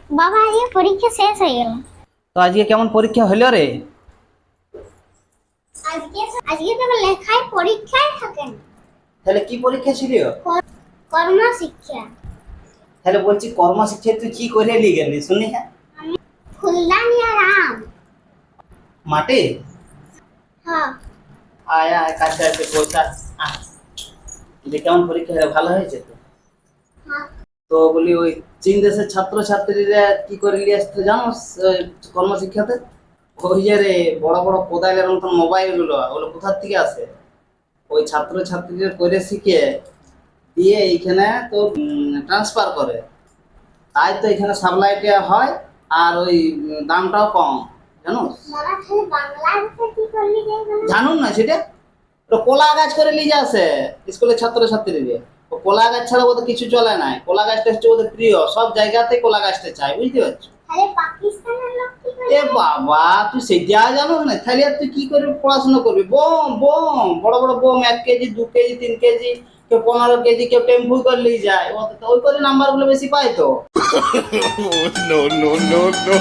বাবা আজকে পরীক্ষা শেষ হয়ে গেল। তো আজকে কেমন পরীক্ষা হলো রে? আজকে আজকে তো লেখায় পরীক্ষায় থাকে না। তাহলে কি পরীক্ষা ছিল? কর্ম শিক্ষা। তাহলে বলছি কর্মশিক্ষায় তুই কি করে লিখলি শুনি? হ্যাঁ, ফুলদানি আর আম। মাঠে হ্যাঁ। আয় আয় কাছে আসে বলছা। যে কেমন পরীক্ষা হলো, ভালো হয়েছে তো? হ্যাঁ। তো বলি ওই চীন দেশের ছাত্রছাত্রীরা কি করে নিয়ে আসতে জানো কর্মশিক্ষাতে? ওই যে রে বড় বড় কোদাইলের মতন মোবাইল গুলো, ওগুলো কোথার থেকে আসে? ওই ছাত্রছাত্রীদের করে শিখে দিয়ে এইখানে তো ট্রান্সফার করে, তাই তো এখানে সাপ্লাইটা হয়। আর ওই দামটাও কম, জানো? বাবা খালি বাংলা ভাষা কি করলি যাই না? জানুন না সেটা? তো কোলা গাছ করে নিয়ে আসে স্কুলের ছাত্রছাত্রীদের। ও কোলা গাছ ছাড়া ওদের কিছু চলে না, কোলা গাছটা হচ্ছে ওদের প্রিয়, সব জায়গাতে কোলা গাছটা চাই, বুঝতে পারছো? খালি পাকিস্তানের লোক কি করে? এ বাবা, তুই সেটা জানো না? তাহলে আর তুই কি করে পড়াশোনা করবি? বোম বোম, বড় বড় বোম, 1 কেজি 2 কেজি 3 কেজি, কেউ 15 কেজি, কেউ টেম্পু করে নিয়ে যায়, ওই করে নাম্বার গুলো বেশি পায় তো। no, no, no, no.